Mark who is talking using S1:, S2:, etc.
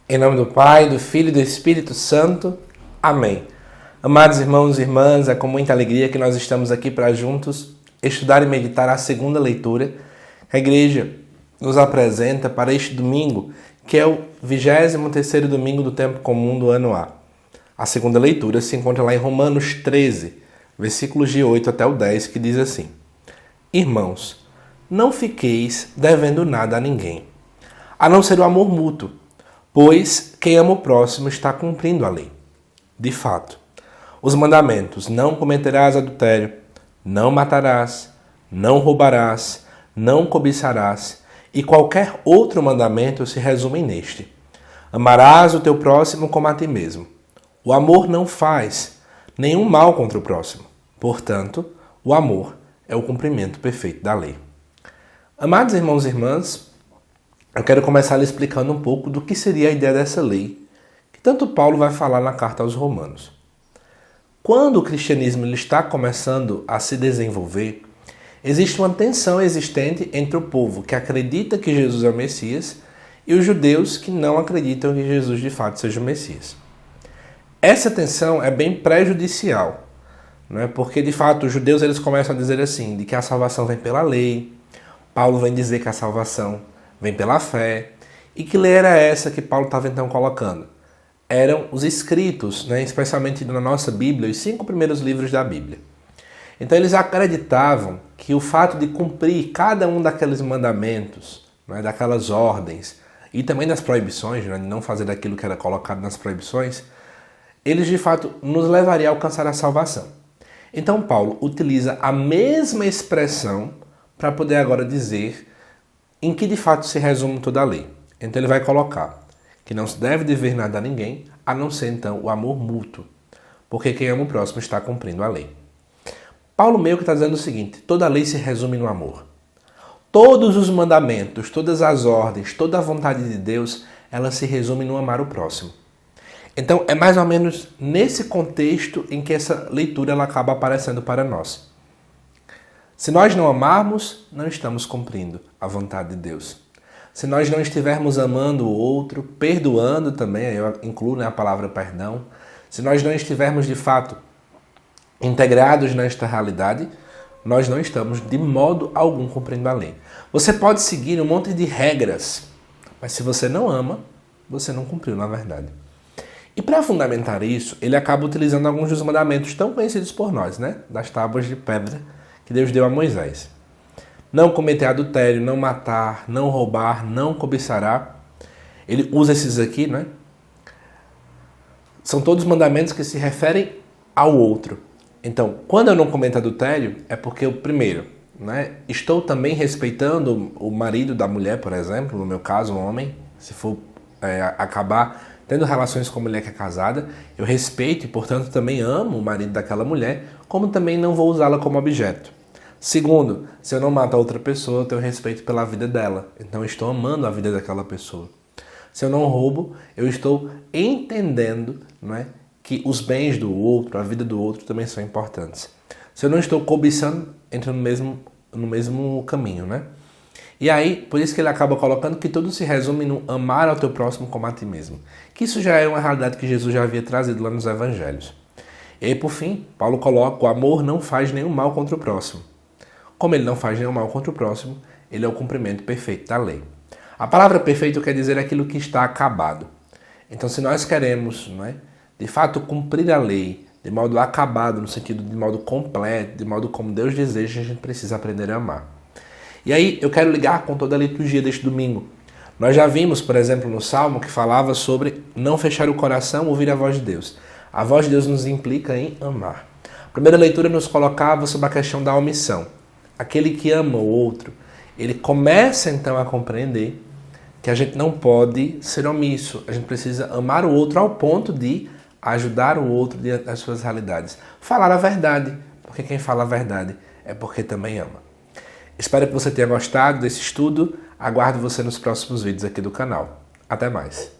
S1: Em nome do Pai, do Filho e do Espírito Santo. Amém. Amados irmãos e irmãs, é com muita alegria que nós estamos aqui para juntos estudar e meditar a segunda leitura que a Igreja nos apresenta para este domingo, que é o 23º domingo do tempo comum do ano A. A segunda leitura se encontra lá em Romanos 13, versículos de 8 até o 10, que diz assim: Irmãos, não fiqueis devendo nada a ninguém, a não ser o amor mútuo, pois quem ama o próximo está cumprindo a lei. De fato, os mandamentos: não cometerás adultério, não matarás, não roubarás, não cobiçarás, e qualquer outro mandamento se resume neste: amarás o teu próximo como a ti mesmo. O amor não faz nenhum mal contra o próximo. Portanto, o amor é o cumprimento perfeito da lei. Amados irmãos e irmãs, eu quero começar lhe explicando um pouco do que seria a ideia dessa lei, que tanto Paulo vai falar na carta aos Romanos. Quando o cristianismo está começando a se desenvolver, existe uma tensão existente entre o povo que acredita que Jesus é o Messias e os judeus que não acreditam que Jesus de fato seja o Messias. Essa tensão é bem prejudicial, né? Porque de fato os judeus eles começam a dizer assim, de que a salvação vem pela lei. Paulo vem dizer que a salvação vem pela fé. E que lei era essa que Paulo estava então colocando? Eram os escritos, né? Especialmente na nossa Bíblia, os 5 primeiros livros da Bíblia. Então eles acreditavam que o fato de cumprir cada um daqueles mandamentos, né? Daquelas ordens, e também das proibições, né? De não fazer daquilo que era colocado nas proibições, eles de fato nos levariam a alcançar a salvação. Então Paulo utiliza a mesma expressão para poder agora dizer em que de fato se resume toda a lei. Então ele vai colocar que não se deve dever nada a ninguém, a não ser então o amor mútuo, porque quem ama o próximo está cumprindo a lei. Paulo meio que está dizendo o seguinte: toda a lei se resume no amor. Todos os mandamentos, todas as ordens, toda a vontade de Deus, ela se resume no amar o próximo. Então é mais ou menos nesse contexto em que essa leitura ela acaba aparecendo para nós. Se nós não amarmos, não estamos cumprindo a vontade de Deus. Se nós não estivermos amando o outro, perdoando também, eu incluo, né, a palavra perdão, se nós não estivermos de fato integrados nesta realidade, nós não estamos de modo algum cumprindo a lei. Você pode seguir um monte de regras, mas se você não ama, você não cumpriu na verdade. E para fundamentar isso, ele acaba utilizando alguns dos mandamentos tão conhecidos por nós, né? Das tábuas de pedra que Deus deu a Moisés. Não cometer adultério, não matar, não roubar, não cobiçará. Ele usa esses aqui, né? São todos mandamentos que se referem ao outro. Então, quando eu não cometo adultério, é porque eu, primeiro, né, estou também respeitando o marido da mulher, por exemplo, no meu caso, o homem, se for acabar tendo relações com a mulher que é casada, eu respeito e, portanto, também amo o marido daquela mulher, como também não vou usá-la como objeto. Segundo, se eu não mato a outra pessoa, eu tenho respeito pela vida dela. Então, eu estou amando a vida daquela pessoa. Se eu não roubo, eu estou entendendo, não é, que os bens do outro, a vida do outro também são importantes. Se eu não estou cobiçando, entra no mesmo caminho, né? E aí, por isso que ele acaba colocando que tudo se resume no amar ao teu próximo como a ti mesmo. Que isso já é uma realidade que Jesus já havia trazido lá nos evangelhos. E aí, por fim, Paulo coloca: o amor não faz nenhum mal contra o próximo. Como ele não faz nenhum mal contra o próximo, ele é o cumprimento perfeito da lei. A palavra perfeito quer dizer aquilo que está acabado. Então, se nós queremos, não é, de fato cumprir a lei de modo acabado, no sentido de modo completo, de modo como Deus deseja, a gente precisa aprender a amar. E aí eu quero ligar com toda a liturgia deste domingo. Nós já vimos, por exemplo, no Salmo que falava sobre não fechar o coração, ouvir a voz de Deus. A voz de Deus nos implica em amar. A primeira leitura nos colocava sobre a questão da omissão. Aquele que ama o outro, ele começa então a compreender que a gente não pode ser omisso. A gente precisa amar o outro ao ponto de ajudar o outro diante das suas realidades. Falar a verdade, porque quem fala a verdade é porque também ama. Espero que você tenha gostado desse estudo. Aguardo você nos próximos vídeos aqui do canal. Até mais.